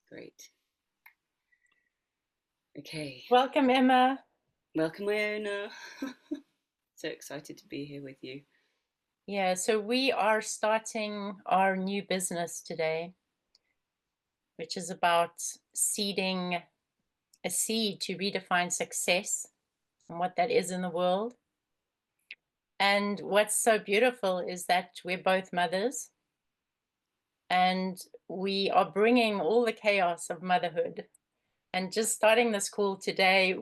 Great. Okay. Welcome, Emma. Welcome, Iona. So excited to be here with you. Yeah, so we are starting our new business today, which is about seeding a seed to redefine success and what that is in the world. And what's so beautiful is that we're both mothers and we are bringing all the chaos of motherhood. And just starting this call today,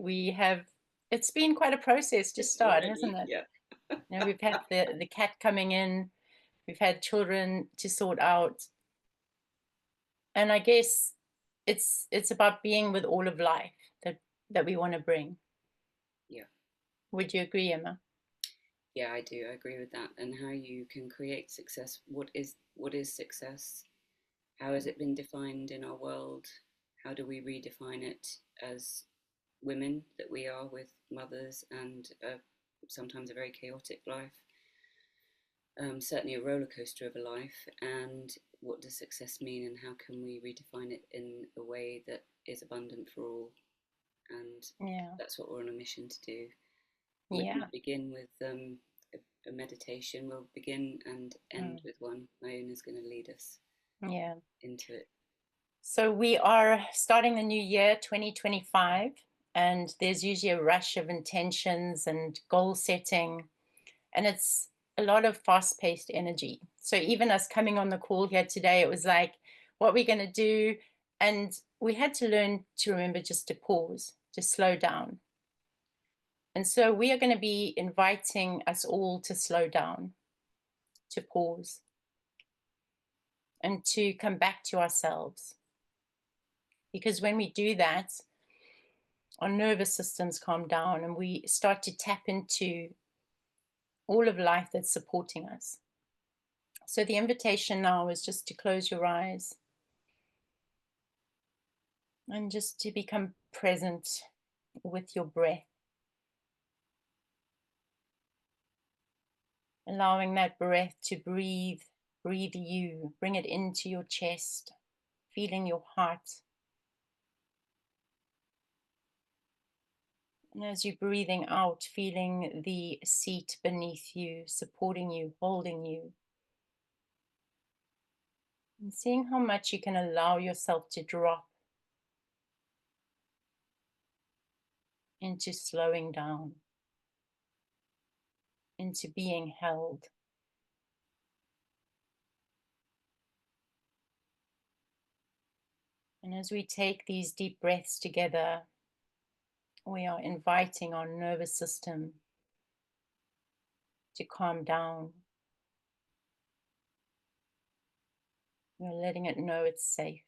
it's been quite a process to start, hasn't Already, it? yeah. We've had the cat coming in, we've had children to sort out. And I guess it's about being with all of life that we want to bring. Yeah. Would you agree, Emma? Yeah, I do. I agree with that. And how you can create success. What is success? How has it been defined in our world? How do we redefine it as women that we are, with mothers and sometimes a very chaotic life? Certainly a roller coaster of a life. And what does success mean, and how can we redefine it in a way that is abundant for all? And Yeah. that's what we're on a mission to do. We're going Yeah. to begin with a meditation. We'll begin and end Mm. with one. Iona's going to lead us Yeah. into it. So we are starting the new year 2025, and there's usually a rush of intentions and goal setting, and it's a lot of fast-paced energy. So even us coming on the call here today, it was like, what we're going to do, and we had to learn to remember just to pause, to slow down. And so we are going to be inviting us all to slow down, to pause, and to come back to ourselves. Because when we do that, our nervous systems calm down and we start to tap into all of life that's supporting us. So the invitation now is just to close your eyes and just to become present with your breath, allowing that breath to breathe you, bring it into your chest, feeling your heart. And as you're breathing out, feeling the seat beneath you, supporting you, holding you. And seeing how much you can allow yourself to drop into slowing down, into being held. And as we take these deep breaths together, we are inviting our nervous system to calm down. We're letting it know it's safe.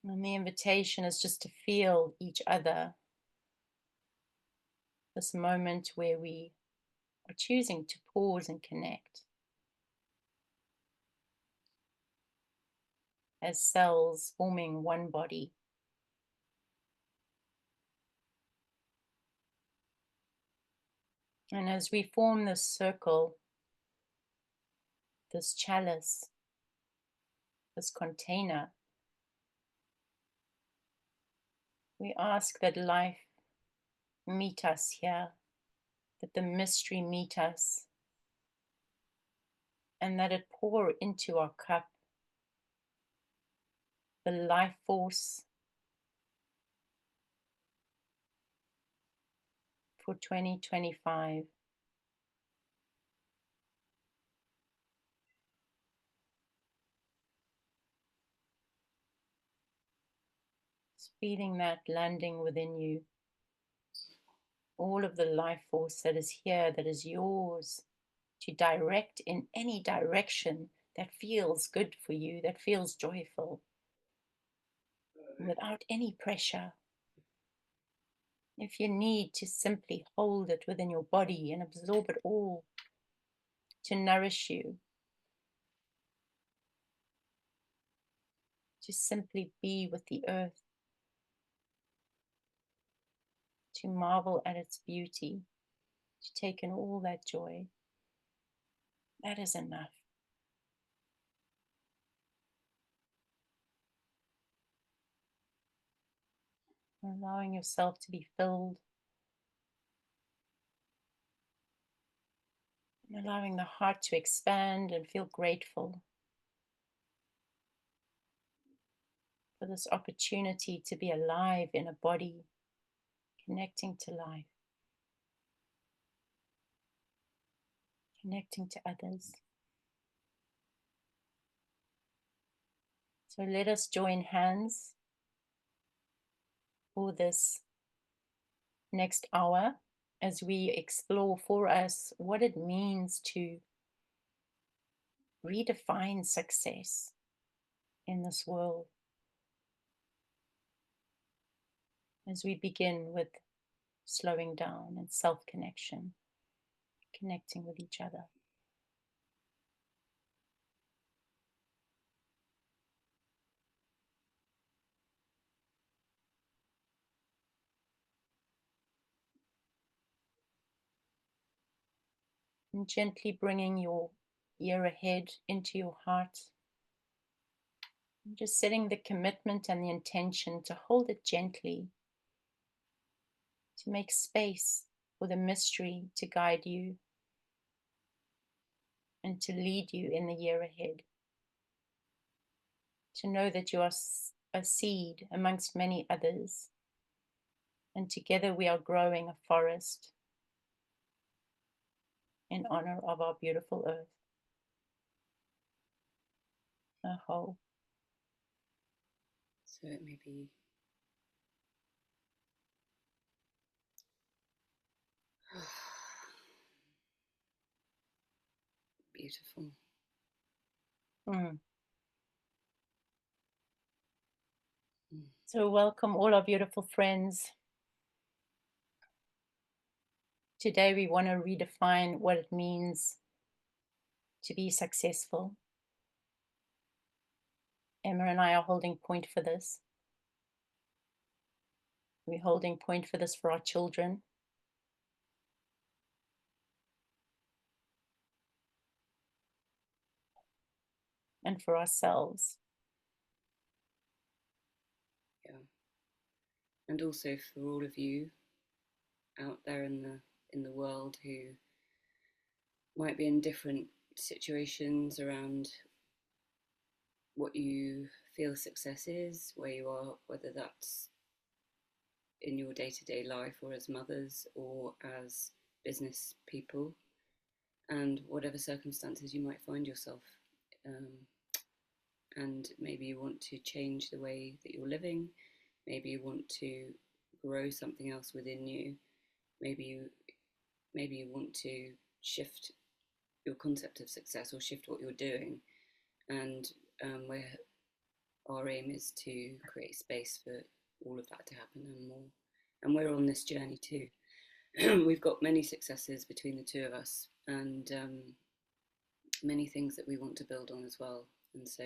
And the invitation is just to feel each other. This moment where we are choosing to pause and connect as cells forming one body. And as we form this circle, this chalice, this container, we ask that life meet us here, that the mystery meet us, and that it pour into our cup the life force for 2025. Just feeling that landing within you. All of the life force that is here, that is yours to direct in any direction that feels good for you, that feels joyful, without any pressure. If you need to simply hold it within your body and absorb it all to nourish you, to simply be with the earth, to marvel at its beauty, to take in all that joy. That is enough. Allowing yourself to be filled, and allowing the heart to expand and feel grateful for this opportunity to be alive in a body, connecting to life, connecting to others. So let us join hands for this next hour as we explore for us what it means to redefine success in this world. As we begin with slowing down and self-connection, connecting with each other. And gently bringing your year ahead into your heart. And just setting the commitment and the intention to hold it gently, to make space for the mystery to guide you and to lead you in the year ahead. To know that you are a seed amongst many others, and together we are growing a forest in honor of our beautiful earth. Aho. So it may be beautiful. Mm. Mm. So welcome all our beautiful friends. Today we want to redefine what it means to be successful. Emma and I are holding point for this. We're holding point for this for our children. And for ourselves. Yeah. And also for all of you out there in the world who might be in different situations around what you feel success is, where you are, whether that's in your day-to-day life or as mothers or as business people, and whatever circumstances you might find yourself. Um, and maybe you want to change the way that you're living, maybe you want to grow something else within you, maybe you want to shift your concept of success or shift what you're doing. And where our aim is to create space for all of that to happen and more. And we're on this journey too. We've got many successes between the two of us, and many things that we want to build on as well. And so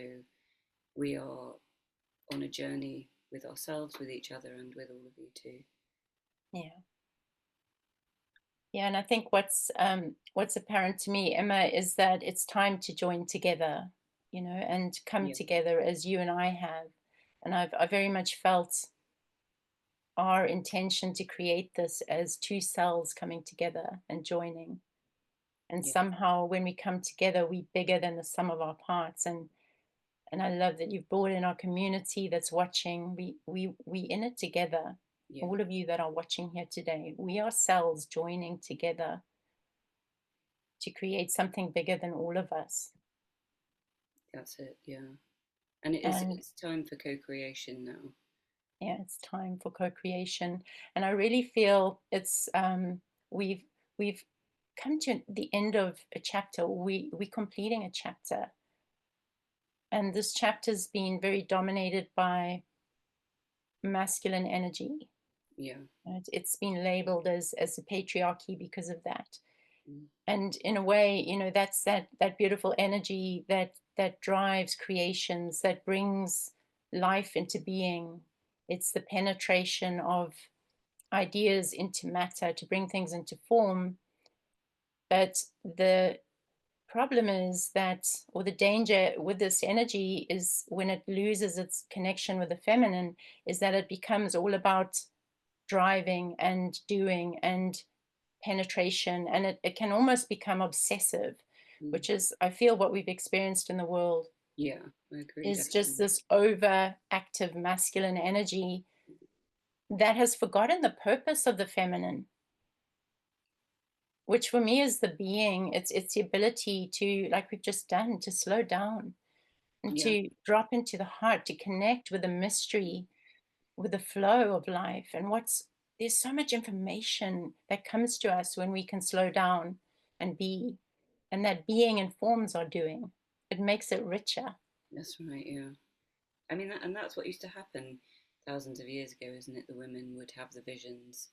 we are on a journey with ourselves, with each other, and with all of you too. Yeah. Yeah, and I think what's apparent to me, Emma, is that it's time to join together, and come Yeah, together as you and I have. And I very much felt our intention to create this as two cells coming together and joining. And yeah, somehow when we come together, we're bigger than the sum of our parts. And I love that you've brought in our community that's watching. We in it together. yeah. All of you that are watching here today, we ourselves joining together to create something bigger than all of us. That's it. Yeah, and And it's time for co-creation now. yeah, it's time for co-creation. And I really feel it's we've we've come to the end of a chapter. We're completing a chapter. And this chapter's been very dominated by masculine energy. Yeah. It's been labeled as a patriarchy because of that. Mm. And in a way, that's that beautiful energy that drives creations, that brings life into being. It's the penetration of ideas into matter to bring things into form. But the problem is that, or the danger with this energy is when it loses its connection with the feminine, is that it becomes all about driving and doing and penetration, and it can almost become obsessive, Mm. which is, I feel, what we've experienced in the world, Yeah, I agree, is just definitely. this overactive masculine energy that has forgotten the purpose of the feminine, which for me is the being. It's the ability to, like we've just done, to slow down and Yeah, to drop into the heart, to connect with the mystery, with the flow of life. And what's there's so much information that comes to us when we can slow down and be, and that being informs our doing. It makes it richer. that's right. Yeah. I mean, and that's what used to happen thousands of years ago, isn't it? The women would have the visions,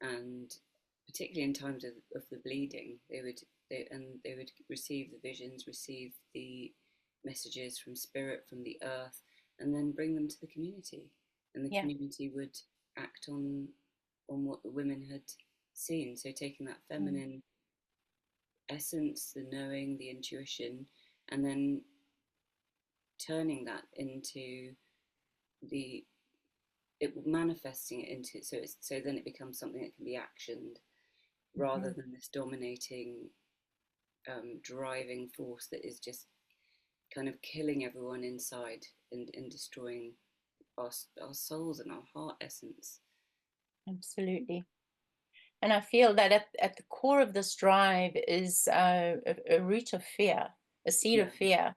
and particularly in times of the bleeding, they would receive the visions, receive the messages from spirit, from the earth, and then bring them to the community, and the Yeah. community would act on what the women had seen. So taking that Mm. feminine essence, the knowing, the intuition, and then turning that into the it manifesting it into so then it becomes something that can be actioned rather Mhm. than this dominating driving force that is just kind of killing everyone inside and destroying our, our souls and our heart essence. Absolutely. And I feel that at the core of this drive is a root of fear, a seed Yeah, of fear,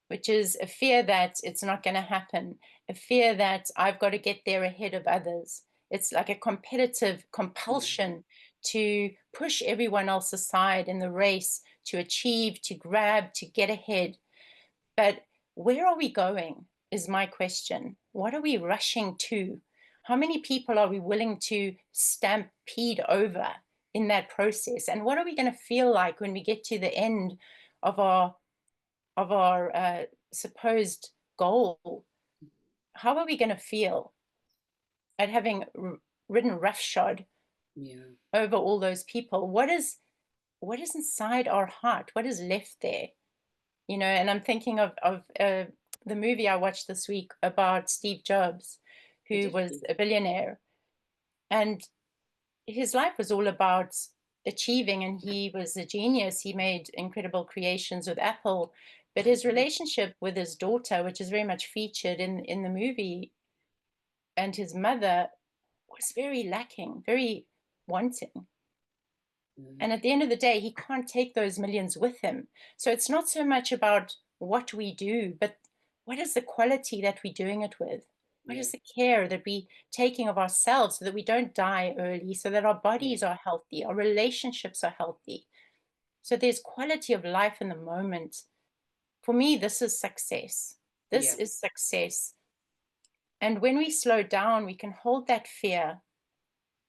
which is a fear that it's not going to happen, a fear that I've got to get there ahead of others. It's like a competitive yeah, compulsion to push everyone else aside in the race, to achieve, to grab, to get ahead. But where are we going is my question. What are we rushing to? How many people are we willing to stampede over in that process? And what are we going to feel like when we get to the end of our supposed goal? How are we going to feel at having ridden roughshod yeah, over all those people? What is inside our heart? What is left there? And I'm thinking of the movie I watched this week about Steve Jobs, I who did was a billionaire, and his life was all about achieving, and he was a genius. He made incredible creations with Apple, but his relationship with his daughter, which is very much featured in the movie, and his mother was very lacking, very wanting. And at the end of the day, he can't take those millions with him. So it's not so much about what we do, but what is the quality that we're doing it with? What yeah, is the care that we're taking of ourselves so that we don't die early, so that our yeah, bodies are healthy, our relationships are healthy? So there's quality of life in the moment. For me, this is success. This yeah, is success. And when we slow down, we can hold that fear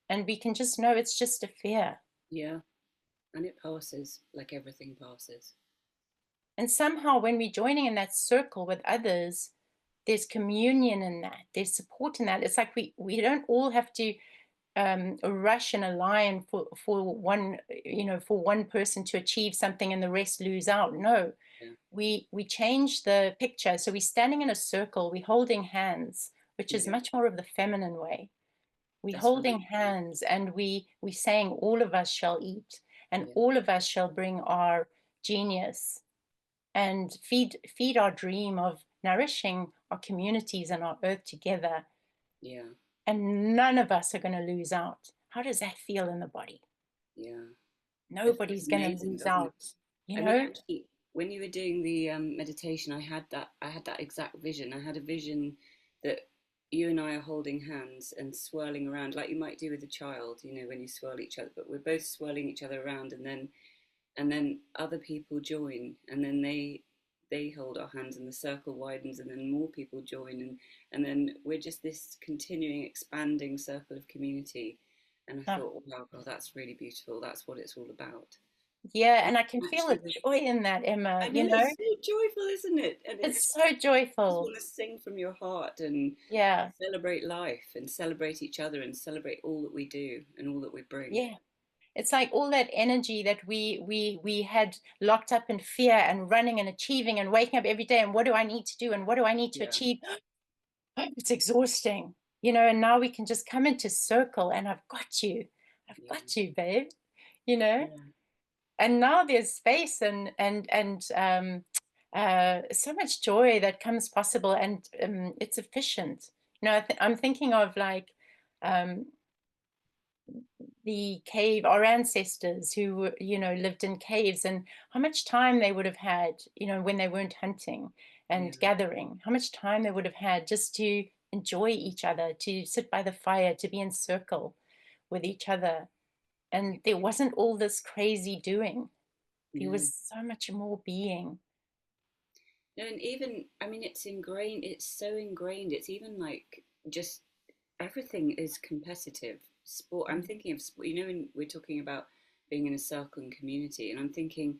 and we can just know it's just a fear. yeah. And it passes like everything passes. And somehow, when we're joining in that circle with others, there's communion in that, there's support in that. It's like we don't all have to rush and align for one, for one person to achieve something and the rest lose out. No, Yeah, we change the picture. So we're standing in a circle, we're holding hands, which is yeah, much more of the feminine way. We're that's holding right. hands and we saying all of us shall eat and Yeah, all of us shall bring our genius and feed our dream of nourishing our communities and our earth together, yeah. and none of us are going to lose out. How does that feel in the body? Yeah. It feels Nobody's going to amazing, lose doesn't it? out, you I mean, know. actually, when you were doing the meditation, I had that exact vision. I had a vision that you and I are holding hands and swirling around like you might do with a child, you know, when you swirl each other, but we're both swirling each other around, and then other people join, and then they hold our hands and the circle widens and then more people join, and then we're just this continuing expanding circle of community. And I Ah, thought, wow, God, that's really beautiful. That's what it's all about. yeah, And and I can feel actually a with joy in that, Emma. I know it's so joyful, isn't it? And It's it's so you just joyful. want to sing from your heart and Yeah, celebrate life and celebrate each other and celebrate all that we do and all that we bring. yeah. It's like all that energy that we had locked up in fear and running and achieving and waking up every day and what do I need to do and what do I need to Yeah. achieve? It's exhausting, and now we can just come into circle and I've Yeah. got you, babe, you know. Yeah. And now there's space and so much joy that comes possible, and it's efficient. I'm thinking of like um, the cave, our ancestors who lived in caves, and how much time they would have had, when they weren't hunting Yeah. and gathering, how much time they would have had just to enjoy each other, to sit by the fire, to be in circle with each other. And there wasn't all this crazy doing. There No. was so much more being. No, and even, I mean, it's ingrained, it's so ingrained. It's even like just everything is competitive. Sport, I'm Mm, thinking of sport, when we're talking about being in a circle and community, and I'm thinking,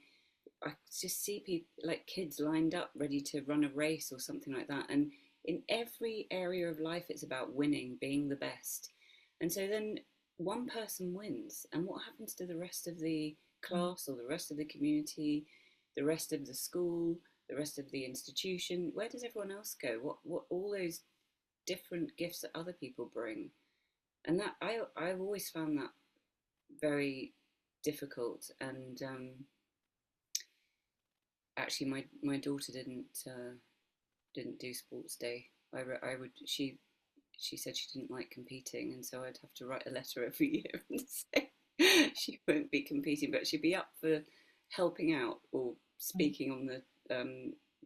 I just see people like kids lined up ready to run a race or something like that. And in every area of life, it's about winning, being the best. And so then one person wins, and what happens to the rest of the mm, class or the rest of the community, the rest of the school, the rest of the institution? Where does everyone else go? What all those different gifts that other people bring? And that I've always found that very difficult. And actually, my daughter didn't do sports day. I would she said she didn't like competing, and so I'd have to write a letter every year and say she won't be competing, but she'd be up for helping out or mm. speaking on the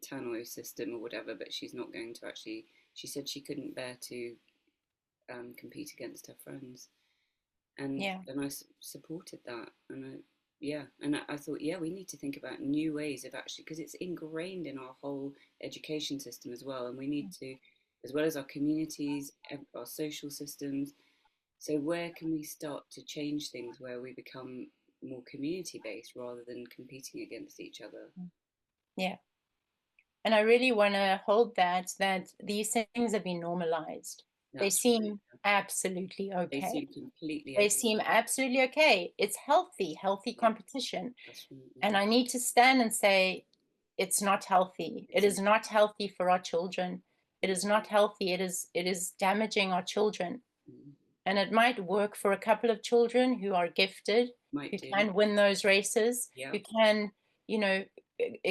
tannoy system or whatever. But she's not going to actually. She said she couldn't bear to compete against her friends, and Yeah. I supported that, and yeah, and I thought, yeah, we need to think about new ways of actually, because it's ingrained in our whole education system as well, and we need to, as well as our communities, our social systems. So where can we start to change things where we become more community based rather than competing against each other? Mm. Yeah. And I really want to hold that these things have been normalized. They That's right. seem absolutely They okay. seem completely They okay. seem absolutely okay. It's healthy Yeah, competition. that's right. And Yeah, I need to stand and say, it's not healthy. It it's is not healthy for our children. It yeah, is not healthy. It is damaging our children. mm, And it might work for a couple of children who are gifted, might who do. can win those races, Yeah, who can, you know,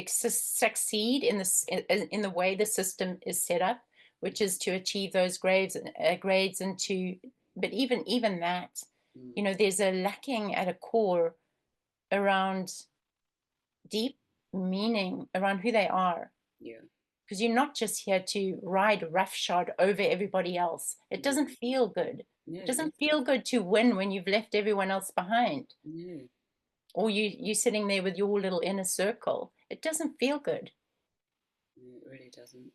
succeed in this in the way the system is set up, which is to achieve those grades and to, but even that, mm, there's a lacking at a core around deep meaning around who they are, yeah. because you're not just here to ride roughshod over everybody else. It No, doesn't feel good. no, It no, doesn't feel good to win when you've left everyone else behind, no, or you sitting there with your little inner circle. It doesn't feel good. it really doesn't.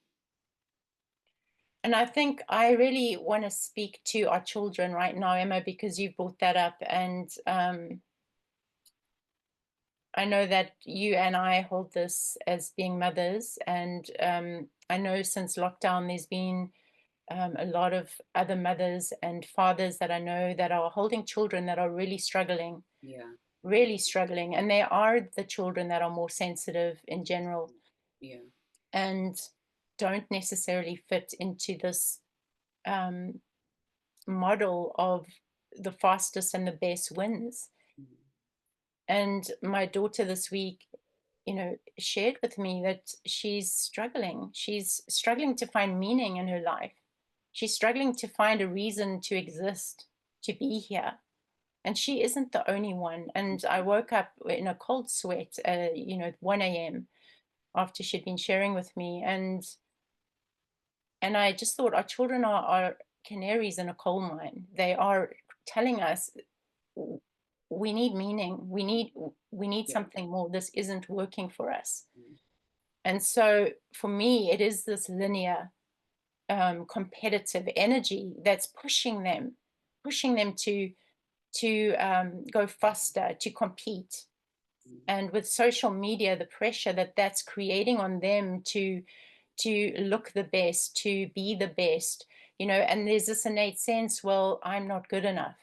And I think I really want to speak to our children right now, Emma, because you brought that up. And I know that you and I hold this as being mothers. And I know since lockdown, there's been a lot of other mothers and fathers that I know that are holding children that are Yeah, really struggling. And they are the children that are more sensitive in general yeah, and don't necessarily fit into this um, model of the fastest and the best wins. mm, And my daughter this week, shared with me that she's struggling. She's struggling to find meaning in her life. She's struggling to find a reason to exist, to be here. And she isn't the only one. And I woke up in a cold sweat, at 1 a.m. after she'd been sharing with me. And I just thought our children are canaries in a coal mine. They are telling us we need meaning. We need yeah, something more. This isn't working for us. mm, And so for me, it is this linear competitive energy that's pushing them to go faster, to compete. mm, And with social media, the pressure that's creating on them to look the best, to be the best, and there's this innate sense, well, I'm not good enough.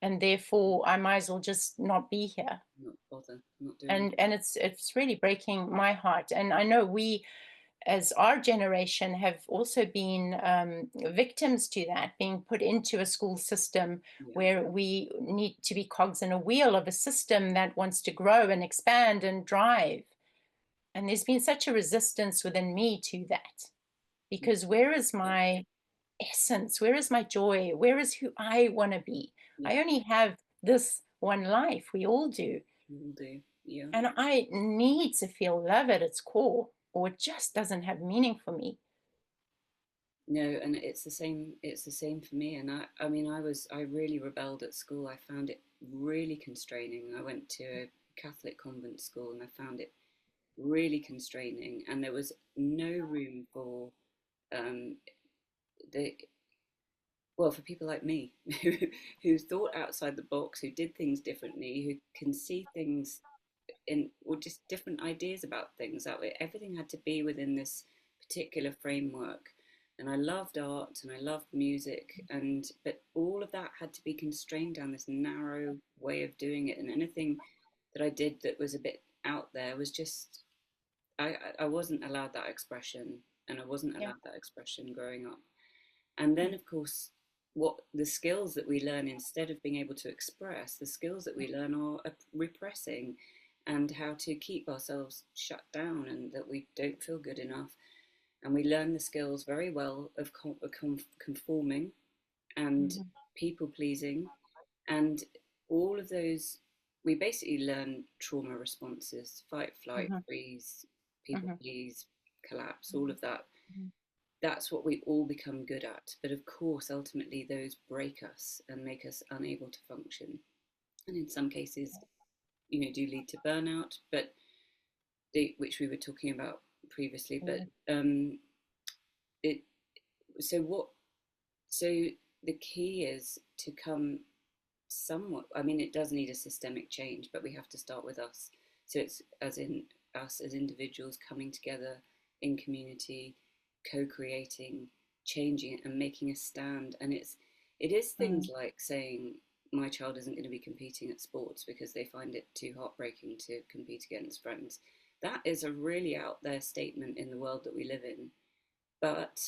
and therefore I might as well just not be here. not bother, not do And anything. it's really breaking my heart. And I know we, as our generation, have also been victims to that, being put into a school system Yeah, where we need to be cogs in a wheel of a system that wants to grow and expand and drive. And there's been such a resistance within me to that, yeah, because where is yeah, my essence? Where is my joy? Where is who I want to be? yeah, I only have this one life. We all do. will do. Yeah. And I need to feel love at its core, or it just doesn't have meaning for me. No, and it's the same. It's the same for me. And I mean, I really rebelled at school. I found it really constraining. I went to a Catholic convent school, and I found it really constraining. And there was no room for um, the well, for people like me who thought outside the box, who did things differently, who can see things in or just different ideas about things. That way, everything had to be within this particular framework. And I loved art and I loved music, and but all of that had to be constrained down this narrow way of doing it. And anything that I did that was a bit out there was just I wasn't allowed that expression, and I wasn't Yeah. allowed that expression growing up. And then, of course, what the skills that we learn instead of being able to express, the skills that we learn are repressing and how to keep ourselves shut down and that we don't feel good enough. And we learn the skills very well of conforming and Mm-hmm. people pleasing and all of those. We basically learn trauma responses: fight, flight, Mm-hmm. freeze, people Mm-hmm. please, collapse, all of that. Mm-hmm. That's what we all become good at. But of course, ultimately, those break us and make us unable to function. And in some cases, do lead to burnout, but which we were talking about previously. But Yeah. it so what? So the key is to come somewhat. I mean, it does need a systemic change, but we have to start with us. So it's as in us as individuals coming together in community, co-creating, changing it, and making a stand. And it is things Mm-hmm. like saying my child isn't going to be competing at sports because they find it too heartbreaking to compete against friends. That is a really out there statement in the world that we live in. But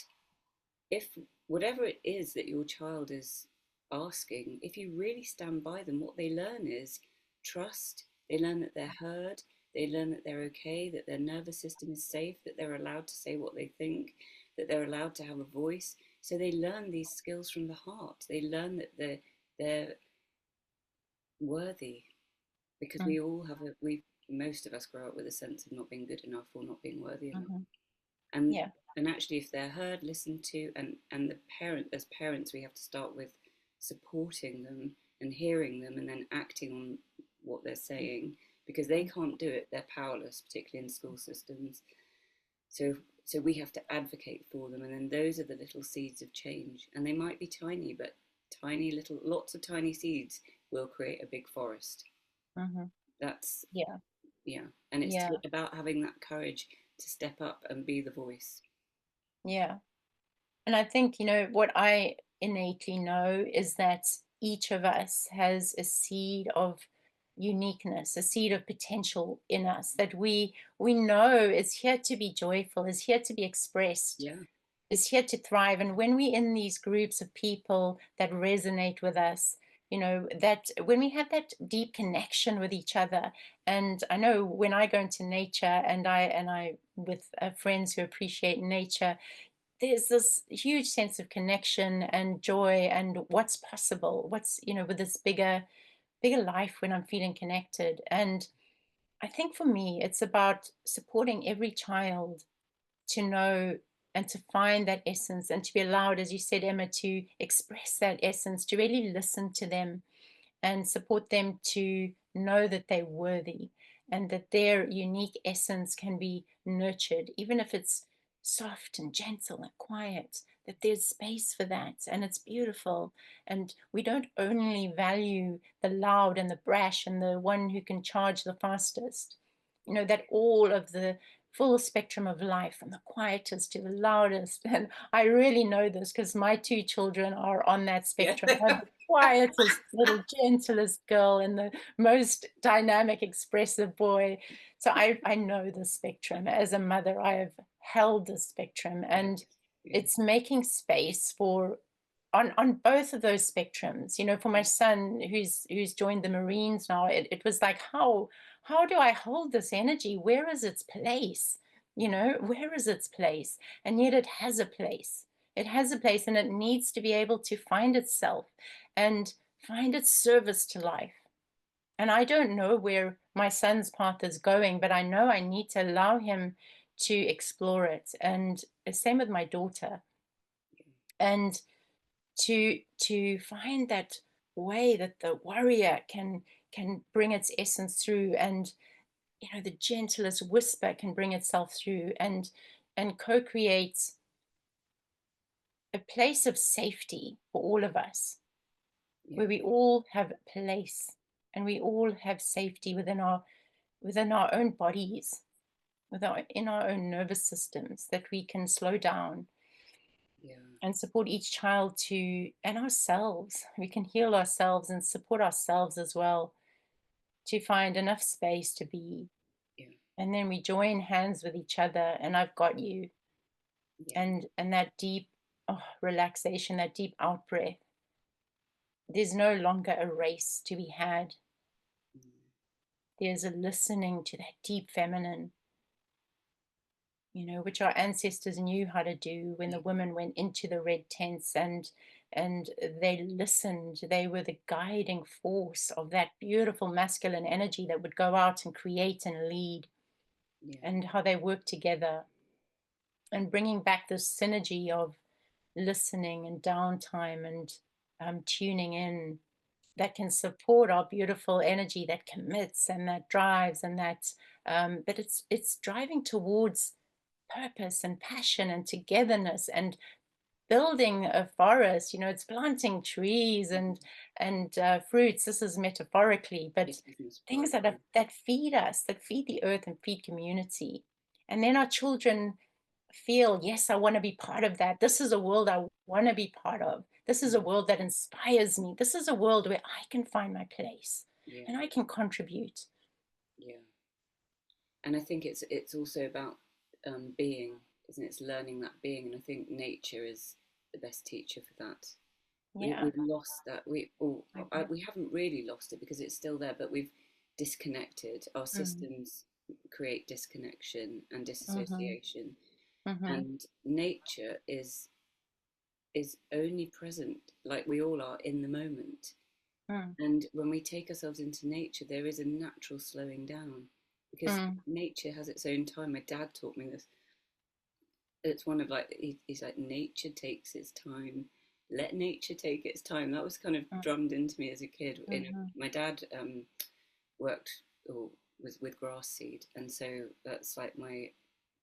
if whatever it is that your child is asking, if you really stand by them, what they learn is trust. They learn that they're heard. They learn that they're okay, that their nervous system is safe, that they're allowed to say what they think, that they're allowed to have a voice. So they learn these skills from the heart. They learn that they're worthy because we all have a we most of us grow up with a sense of not being good enough or not being worthy enough. Mm-hmm. and Yeah. and actually if they're heard, listened to, and the parent as parents we have to start with supporting them and hearing them and then acting on what they're saying because they can't do it, they're powerless, particularly in school systems. So we have to advocate for them, and then those are the little seeds of change, and they might be tiny, but tiny little lots of tiny seeds will create a big forest. Mm-hmm. That's Yeah. Yeah, and it's Yeah. about having that courage to step up and be the voice. Yeah. And I think, what I innately know is that each of us has a seed of uniqueness, a seed of potential in us that we know is here to be joyful, is here to be expressed, Yeah, is here to thrive. And when we're in these groups of people that resonate with us, that when we have that deep connection with each other, and I know when I go into nature and I with friends who appreciate nature, there's this huge sense of connection and joy and what's possible, what's, with this bigger life when I'm feeling connected. And I think for me, it's about supporting every child to know and to find that essence and to be allowed, as you said, Emma, to express that essence, to really listen to them and support them to know that they're worthy and that their unique essence can be nurtured, even if it's soft and gentle and quiet, that there's space for that and it's beautiful. And we don't only value the loud and the brash and the one who can charge the fastest. That all of the full spectrum of life, from the quietest to the loudest. And I really know this because my two children are on that Yeah. spectrum. I have the quietest, little gentlest girl and the most dynamic, expressive boy. So I know the spectrum. As a mother, I have held the spectrum, Yeah. and Yeah. it's making space for on both of those spectrums. You know, for my son who's joined the Marines now, it was like, how do I hold this energy? Where is its place? You know, where is its place? And yet it has a place. It has a place, and it needs to be able to find itself and find its service to life. And I don't know where my son's path is going, but I know I need to allow him to explore it. And the same with my daughter. And to find that way that the warrior can bring its essence through, and you know, the gentlest whisper can bring itself through, and co-create a place of safety for all of us, Yeah. where we all have a place and we all have safety within our own bodies, in our own nervous systems, that we can slow down Yeah. and support each child to, and ourselves. We can heal ourselves and support ourselves as well, to find enough space to be. Yeah. And then we join hands with each other, and I've got you. Yeah. And that deep, relaxation, that deep out breath. There's no longer a race to be had. Mm. There's a listening to that deep feminine, you know, which our ancestors knew how to do when the Yeah. women went into the red tents, and they listened. They were the guiding force of that beautiful masculine energy that would go out and create and lead, Yeah. and how they worked together, and bringing back this synergy of listening and downtime, and tuning in, that can support our beautiful energy that commits and that drives, and that but it's driving towards purpose and passion and togetherness, and building a forest. You know, it's planting trees Mhm. and fruits. This is metaphorically, but It isn't things surprising. that feed us, that feed the earth and feed community. And then our children feel, yes, I want to be part of that. This is a world I want to be part of. This is a Mm. world that inspires me. This is a world where I can find my place Yeah. and I can contribute. Yeah. And I think it's also about being, isn't it? It's learning that being, and I think nature is the best teacher for that. Yeah. We've lost that. Mhm. We haven't really lost it because it's still there, but we've disconnected. Our Mm. systems create disconnection and Mhm. disassociation, Mhm. and nature is only present, like we all are, in the moment. Mm. And when we take ourselves into nature, there is a natural slowing down because Mm. nature has its own time. My dad taught me this. It's one of like he's like, nature takes its time. Let nature take its time. That was kind of Mm. drummed into me as a kid. Mhm. My dad worked or was with grass seed, and so that's like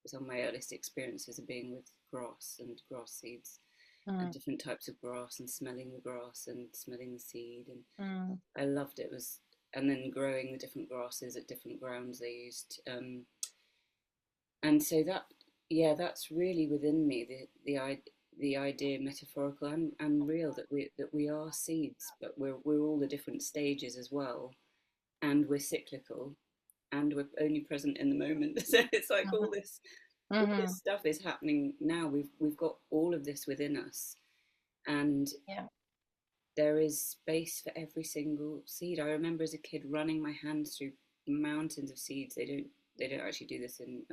some of my earliest experiences of being with grass and grass seeds and Mm. different types of grass and smelling the grass and smelling the seed, and Mm. I loved it. It was, and then growing the different grasses at different grounds they used, and so that, yeah, that's really within me, the idea, metaphorical and real, that we are seeds, but we're all the different stages as well, and we're cyclical, and we're only present in the moment. So it's like Mhm. all this Mhm. stuff is happening now. We've got all of this within us, and Yeah. there is space for every single seed. I remember as a kid running my hands through mountains of seeds. They don't actually do this in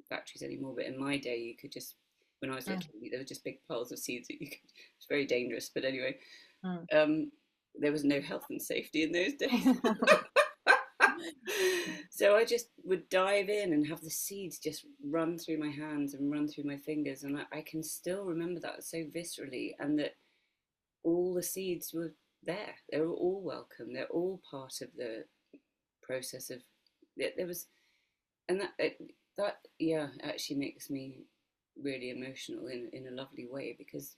factories anymore, but in my day, you could just, when I was Mm. little, there were just big piles of seeds that you could. It's very dangerous, but anyway, Mm. um, there was no health and safety in those days. So I just would dive in and have the seeds just run through my hands and run through my fingers, and I can still remember that so viscerally, and that all the seeds were there. They were all welcome. They're all part of the process of. There was, and that yeah actually makes me really emotional in a lovely way, because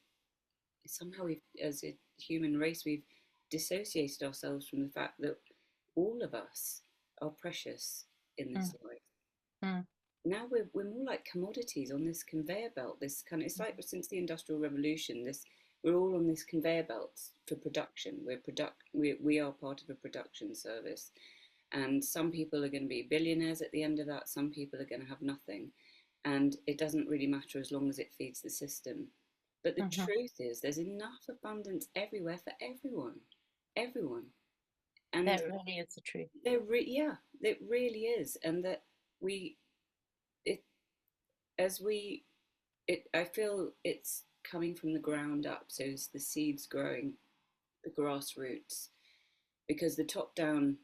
somehow we've, as a human race, we've dissociated ourselves from the fact that all of us are precious in Mm. this life. Mm. now we're more like commodities on this conveyor belt. This kind of, it's like since the Industrial Revolution, this we're all on this conveyor belt for production. We are part of a production service, and some people are going to be billionaires at the end of that. Some people are going to have nothing, and it doesn't really matter as long as it feeds the system. But the Mm-hmm. truth is, there's enough abundance everywhere for everyone, everyone, and That really is the truth. yeah, it really is, and that we it as we it I feel it's coming from the ground up, so it's the seeds growing, the grassroots, because the top down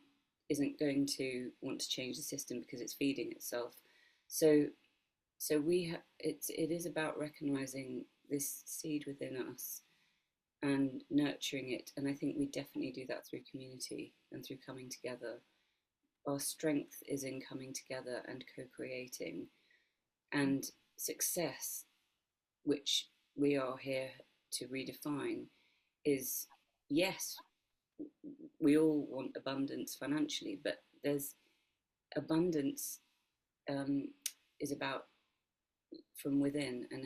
isn't going to want to change the system because it's feeding itself. So it is about recognizing this seed within us and nurturing it, and I think we definitely do that through community and through coming together. Our strength is in coming together and co-creating, and success, which we are here to redefine, is, yes, we all want abundance financially, but there's abundance, um, is about from within, and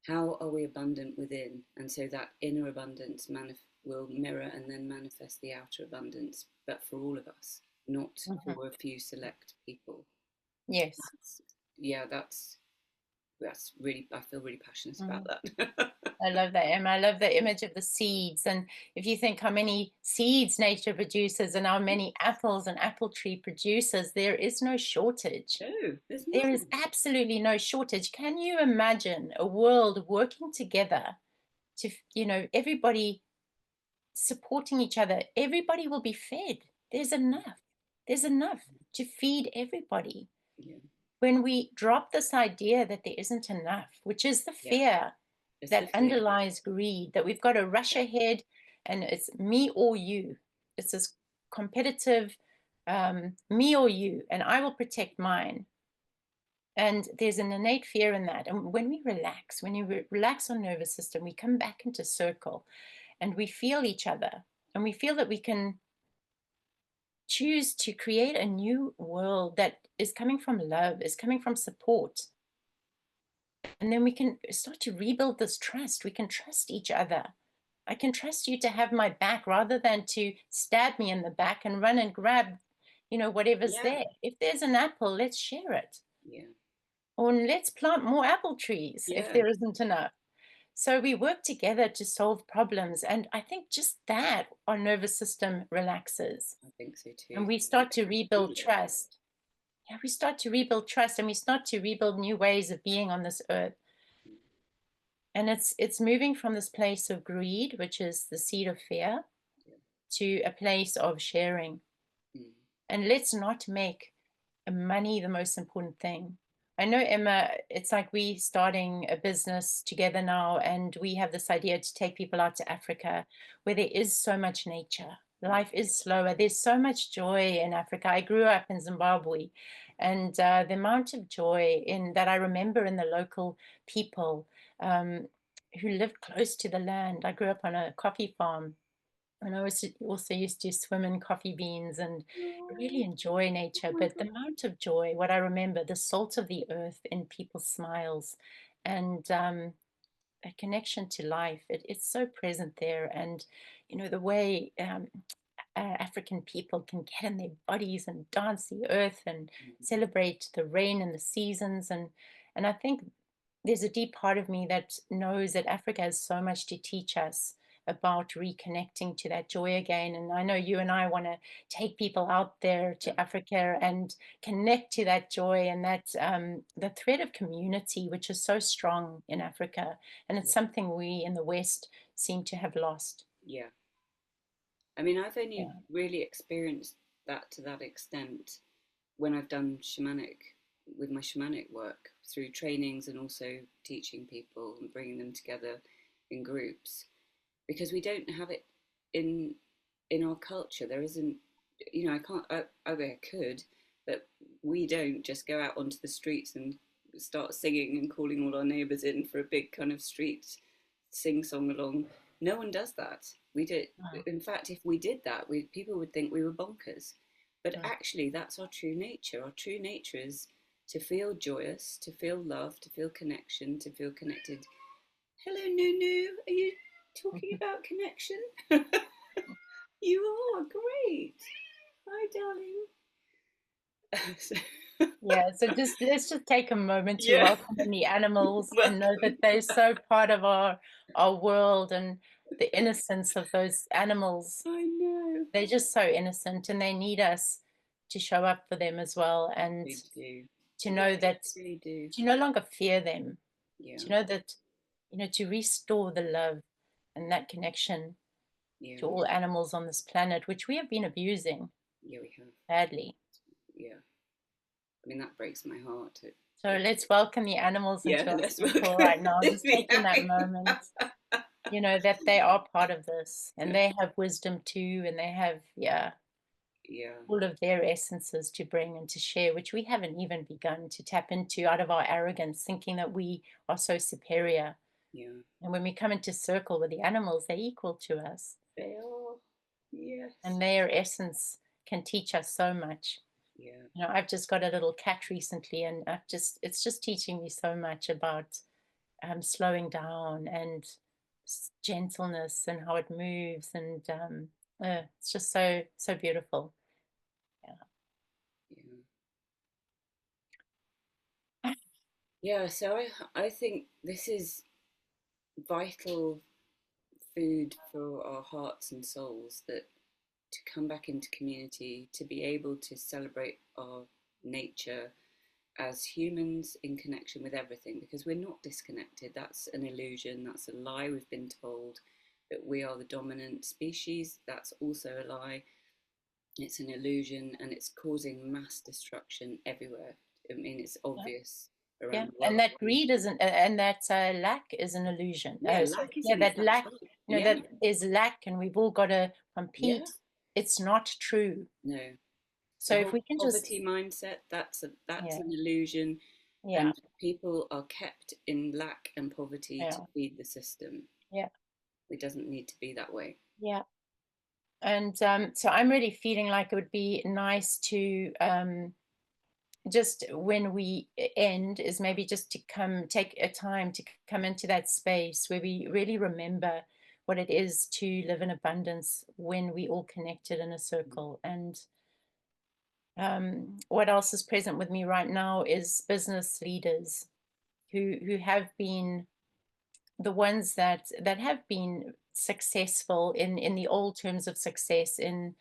how are we abundant within, and so that inner abundance will mirror and then manifest the outer abundance, but for all of us, not Mm-hmm. for a few select people. Yes. That's, yeah, that's really, I feel really passionate about Mm. that. I love that, Emma. I love the image of the seeds. And if you think how many seeds nature produces and how many apples an apple tree produces, there is no shortage. No, there's There is none. absolutely no shortage. Can you imagine a world working together to, everybody supporting each other? Everybody will be fed. There's enough. There's enough to feed everybody. Yeah, When we drop this idea that there isn't enough, which is the yeah, fear it's the that fear. underlies greed, that we've got to rush Yeah, ahead and it's me or you. It's this competitive me or you, and I will protect mine. And there's an innate fear in that. And when we relax, when you relax our nervous system, we come back into circle and we feel each other and we feel that we can choose to create a new world that is coming from love, is coming from support. And then we can start to rebuild this trust. We can trust each other. I can trust you to have my back rather than to stab me in the back and run and grab, whatever's yeah, there. If there's an apple, let's share it. yeah, Or let's plant more apple trees if yeah. there isn't enough. So we work together to solve problems. And I think just that our nervous system relaxes. I think so And too. we You start to can rebuild feel it. trust. Yeah, we start to rebuild trust and we start to rebuild new ways of being on this earth. Mm, And it's moving from this place of greed, which is the seed of fear, yeah, to a place of sharing. mm, And let's not make money the most important thing. I know, Emma, it's like we starting a business together now, and we have this idea to take people out to Africa where there is so much nature. yeah, Life is slower. There's so much joy in Africa. I grew up in Zimbabwe, and the amount of joy in that I remember in the local people um, who lived close to the land. I grew up on a coffee farm, and I was also used to swim in coffee beans and really enjoy nature. But the amount of joy, what I remember, the salt of the earth in people's smiles and a connection to life, it's so present there. And, the way African people can get in their bodies and dance the earth and mm, celebrate the rain and the seasons. And I think there's a deep part of me that knows that Africa has so much to teach us about reconnecting to that joy again. And I know you and I want to take people out there yeah, to Africa and connect to that joy and that the thread of community, which is so strong in Africa. And it's yeah, something we in the West seem to have lost. yeah. I mean, I've only Yeah. really experienced that to that extent when I've done shamanic with my shamanic work through trainings and also teaching people and bringing them together in groups, because we don't have it in our culture. There isn't, I can't. I could, but we don't just go out onto the streets and start singing and calling all our neighbours in for a big kind of street sing song along. No one does that. We did. Wow. In fact, if we did that, people would think we were bonkers. But Mm. actually, that's our true nature. Our true nature is to feel joyous, to feel love, to feel connection, to feel connected. Hello, Nunu. Are you talking about connection? You are great. Hi, darling. Yeah, so just let's just take a moment to Yeah. welcome in the animals and know that Welcome. they're so part of our world, and the innocence of those animals. I know. They're just so innocent, and they need us to show up for them as well, and They do. to Yeah, know that, they really do. to no longer fear them, Yeah. to know that, to restore the love and that connection Yeah. to all animals on this planet, which we have been abusing Yeah, we have. badly. Yeah. I mean, that breaks my heart. So let's welcome the animals Yeah, into our let's circle welcome right now, just the taking that moment, that they are part of this, and they have wisdom too, and they have, Yeah, all of their essences to bring and to share, which we haven't even begun to tap into out of our arrogance, thinking that we are so superior. yeah. And when we come into circle with the animals, they're equal to us, They are. Yes. and their essence can teach us so much. Yeah, I've just got a little cat recently, and it's just teaching me so much about slowing down and gentleness and how it moves, and it's just so beautiful. yeah. Yeah, so I think this is vital food for our hearts and souls, that to come back into community, to be able to celebrate our nature as humans in connection with everything, because we're not disconnected. That's an illusion, that's a lie. We've been told that we are the dominant species. That's also a lie. It's an illusion, and it's causing mass destruction everywhere. I mean, it's Yeah, obvious yeah, around the and world. that greed isn't, and that lack is an illusion. Yeah, Oh, sorry. lack Yeah, isn't. that That's lack, right. Yeah, that there's lack, and we've all got to yeah. compete. It's not true. No, So the if whole we can just, poverty mindset, that's yeah, an illusion, yeah, and people are kept in lack and poverty to yeah, feed the system. yeah, It doesn't need to be that way. yeah. And so I'm really feeling like it would be nice to just when we end, is maybe just to come take a time to come into that space where we really remember what it is to live in abundance when we all connected in a circle. And what else is present with me right now is business leaders who have been the ones that have been successful in the old terms of success, in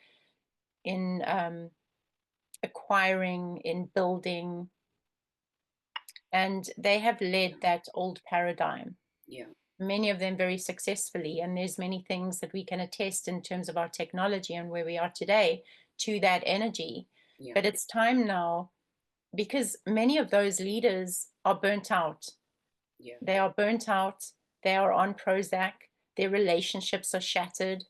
acquiring, in building, and they have led that old paradigm, Yeah, many of them very successfully. And there's many things that we can attest in terms of our technology and where we are today to that energy. yeah, But it's time now, because many of those leaders are burnt out. yeah, They are burnt out, they are on Prozac, their relationships are shattered,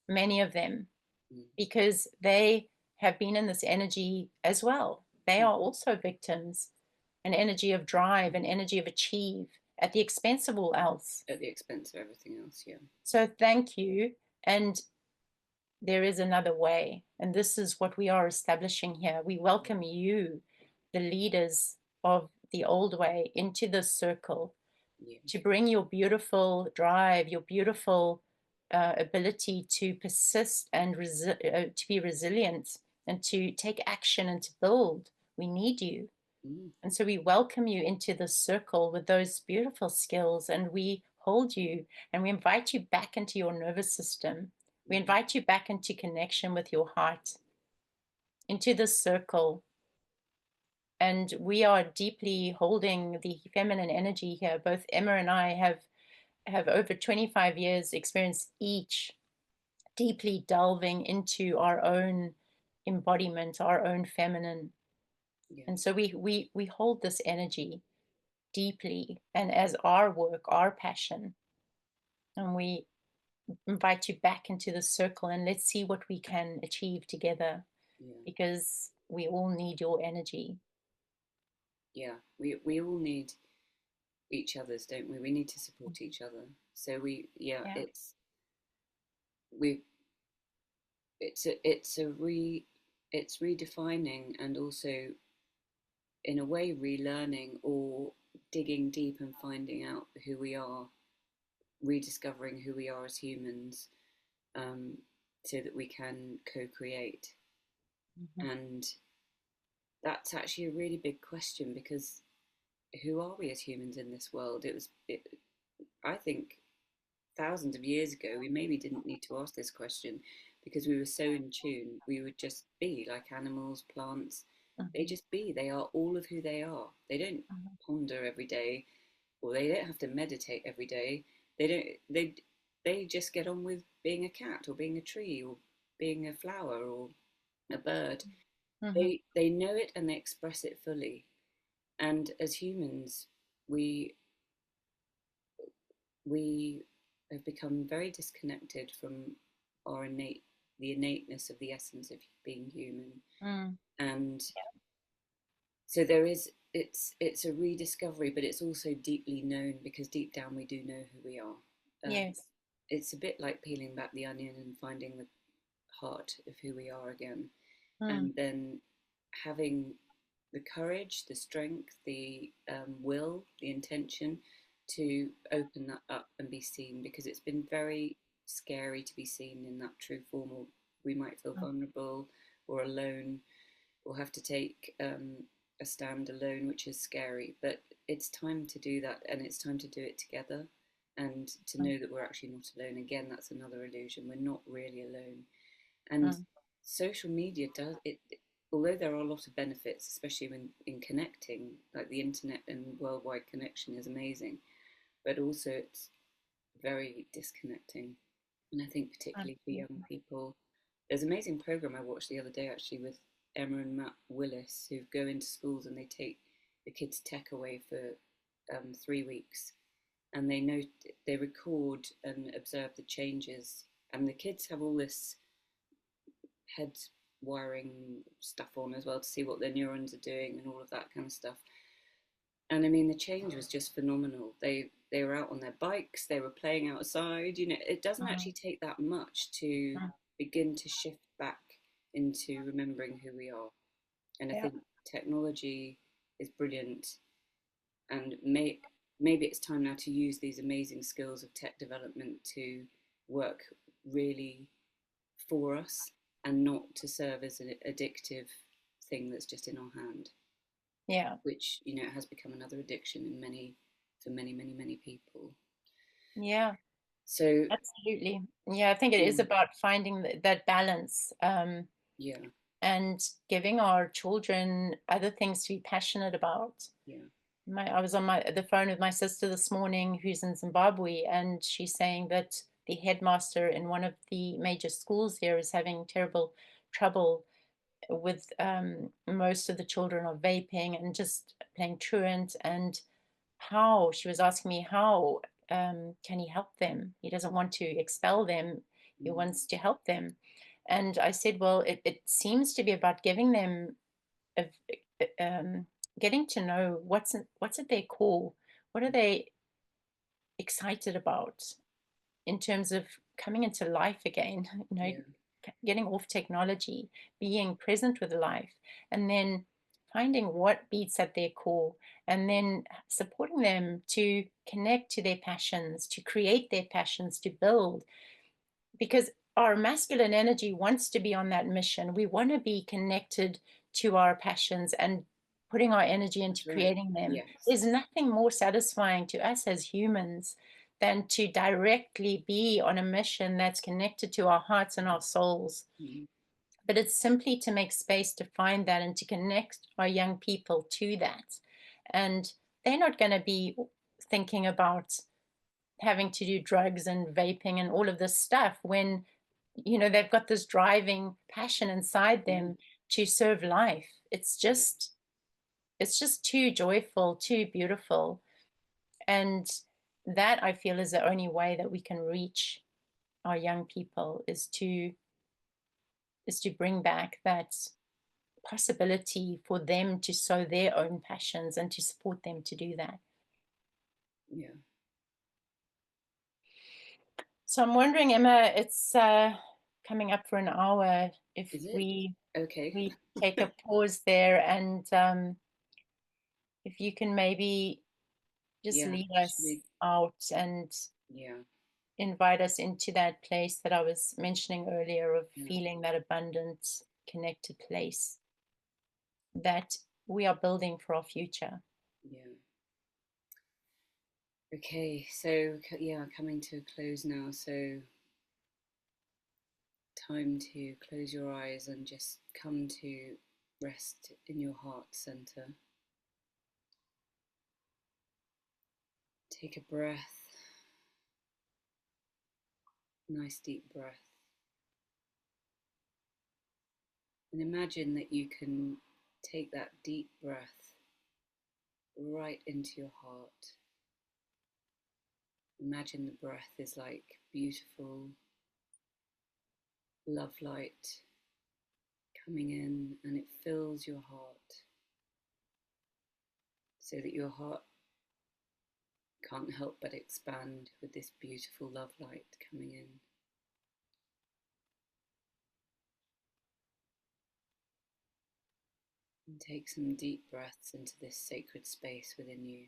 many of them, mm, because they have been in this energy as well. They mm. are also victims, an energy of drive, an energy of achieve at the expense of all else. At the expense of everything else. Yeah, So thank you. And there is another way. And this is what we are establishing here. We welcome you, the leaders of the old way, into this circle yeah, to bring your beautiful drive, your beautiful ability to persist and to be resilient and to take action and to build. We need you. mm, And so we welcome you into this circle with those beautiful skills, and we hold you and we invite you back into your nervous system. We mm, invite you back into connection with your heart, into this circle. And we are deeply holding the feminine energy here. Both Emma and I have over 25 years experience each, deeply delving into our own embodiment, our own feminine. yeah, And so we hold this energy deeply and as our work, our passion. And we invite you back into the circle, and let's see what we can achieve together, yeah, because we all need your energy. yeah. We all need each other's, don't we? We need to support each other. So yeah, Yeah. we it's a it's redefining and also in a way relearning or digging deep and finding out who we are, rediscovering who we are as humans, um, so that we can co-create. Mhm. And that's actually a really big question, because who are we as humans in this world? I think thousands of years ago, we maybe didn't need to ask this question, because we were so in tune. We would just be like animals, plants. They Mhm. just be. They are all of who they are. They don't Mhm. ponder every day, or they don't have to meditate every day. They don't. They just get on with being a cat, or being a tree, or being a flower, or a bird. Mhm. They know it and they express it fully. And as humans, we we have become very disconnected from our the innateness of the essence of being human. Mm. And so there is, it's a rediscovery, but it's also deeply known, because deep down we do know who we are. Yes. It's a bit like peeling back the onion and finding the heart of who we are again, Mm. and then having the courage, the strength, the will, the intention to open that up and be seen, because it's been very scary to be seen in that true form, or we might feel Mm. vulnerable or alone, or have to take a stand alone, which is scary. But it's time to do that, and it's time to do it together, and to Mm. know that we're actually not alone. Again, that's another illusion. We're not really alone. And Mm. social media does it, although there are a lot of benefits, especially when in connecting, like the internet and worldwide connection is amazing, but also it's very disconnecting. And I think particularly for young Absolutely. people, there's an amazing program I watched the other day actually with Emma and Matt Willis, who go into schools and they take the kids' tech away for 3 weeks, and they record and observe the changes, and the kids have all this head wiring stuff on as well to see what their neurons are doing and all of that kind of stuff. And I mean, the change was just phenomenal. They were out on their bikes, they were playing outside. You know, it doesn't Mm. actually take that much to Mm. begin to shift back into remembering who we are. And I Yeah. think technology is brilliant, and maybe it's time now to use these amazing skills of tech development to work really for us, and not to serve as an addictive thing that's just in our hand, Yeah. which has become another addiction in many for many people. Yeah. So Absolutely. Yeah, I think it is yeah, about finding that balance, yeah, and giving our children other things to be passionate about. yeah, I was on the phone with my sister this morning, who's in Zimbabwe, and she's saying that the headmaster in one of the major schools here is having terrible trouble with, most of the children are vaping and just playing truant. And how she was asking me how, can he help them? He doesn't want to expel them. He mm, wants to help them. And I said, well, it seems to be about giving them a, getting to know what's at their core. What are they excited about in terms of coming into life again? yeah, Getting off technology, being present with life, and then finding what beats at their core, and then supporting them to connect to their passions, to create their passions, to build, because our masculine energy wants to be on that mission. We want to be connected to our passions and putting our energy into that's right. creating them. Yes. There's nothing more satisfying to us as humans than to directly be on a mission that's connected to our hearts and our souls. Mm, But it's simply to make space to find that and to connect our young people to that. And they're not going to be thinking about having to do drugs and vaping and all of this stuff when they've got this driving passion inside yeah, them to serve life. yeah, It's just too joyful, too beautiful. And that, I feel, is the only way that we can reach our young people, is to bring back that possibility for them to sow their own passions and to support them to do that. yeah. So I'm wondering, Emma, it's coming up for an hour. If Is it? we Okay. we take a pause there, and if you can maybe just Yeah. lead Should us we? out and Yeah. invite us into that place that I was mentioning earlier of Yeah. feeling that abundant, connected place that we are building for our future. Yeah. Okay. So yeah, coming to a close now. So time to close your eyes and just come to rest in your heart center. Take a breath, nice deep breath, and imagine that you can take that deep breath right into your heart. Imagine the breath is like beautiful love light coming in, and it fills your heart so that your heart can't help but expand with this beautiful love light coming in. And take some deep breaths into this sacred space within you.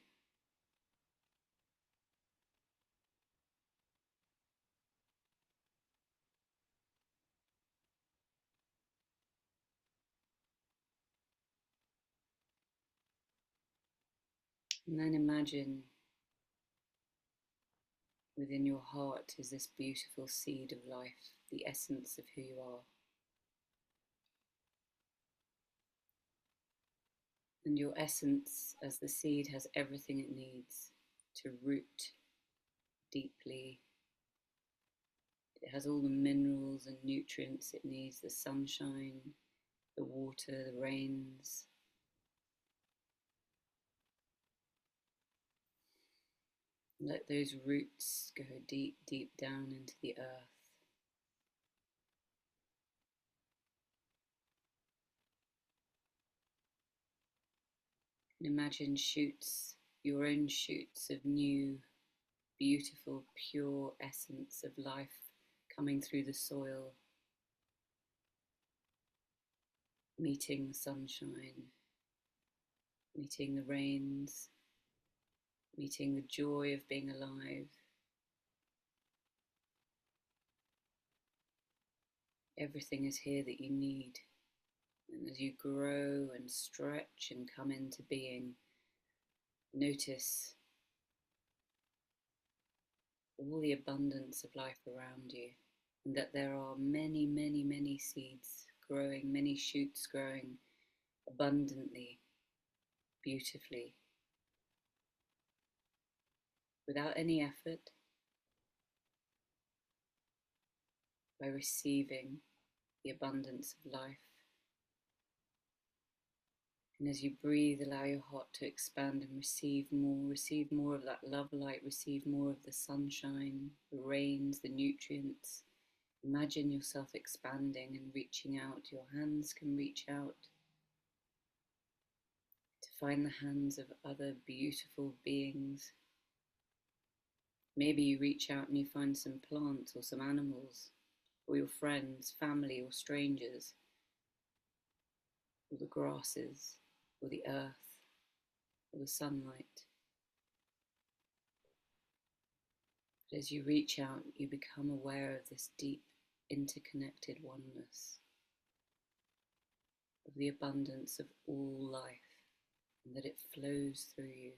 And then imagine within your heart is this beautiful seed of life, the essence of who you are. And your essence, as the seed, has everything it needs to root deeply. It has all the minerals and nutrients it needs, the sunshine, the water, the rains. Let those roots go deep, deep down into the earth. And imagine shoots, your own shoots of new, beautiful, pure essence of life coming through the soil, meeting the sunshine, meeting the rains, meeting the joy of being alive. Everything is here that you need. And as you grow and stretch and come into being, notice all the abundance of life around you, and that there are many, many, many seeds growing, many shoots growing abundantly, beautifully, without any effort, by receiving the abundance of life. And as you breathe, allow your heart to expand and receive more of that love light, receive more of the sunshine, the rains, the nutrients. Imagine yourself expanding and reaching out. Your hands can reach out to find the hands of other beautiful beings. Maybe you reach out and you find some plants or some animals, or your friends, family, or strangers, or the grasses, or the earth, or the sunlight. But as you reach out, you become aware of this deep, interconnected oneness, of the abundance of all life, and that it flows through you.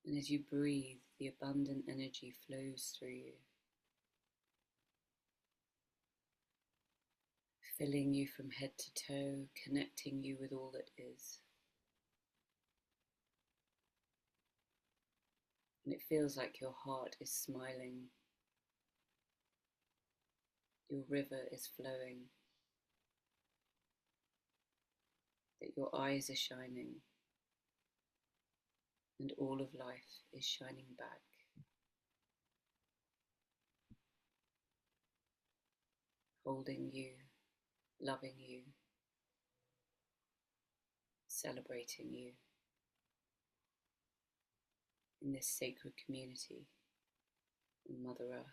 And as you breathe, the abundant energy flows through you, filling you from head to toe, connecting you with all that is. And it feels like your heart is smiling, your river is flowing, that your eyes are shining, and all of life is shining back, holding you, loving you, celebrating you in this sacred community on Mother Earth.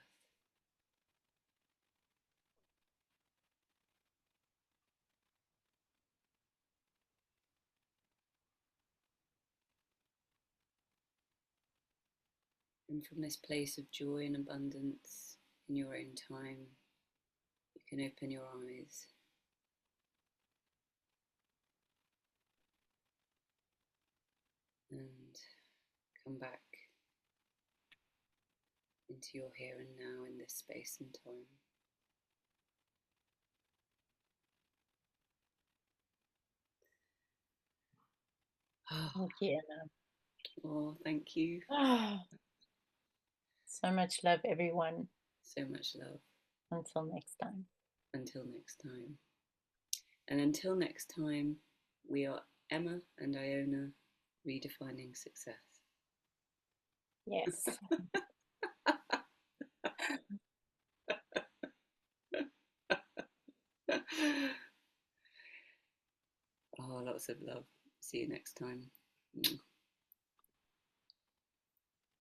And from this place of joy and abundance in your own time, you can open your eyes and come back into your here and now in this space and time. Thank you, Emma. Oh, thank you. So much love, everyone. So much love. Until next time. Until next time. And until next time, we are Emma and Iona, redefining success. Yes. Oh, lots of love. See you next time.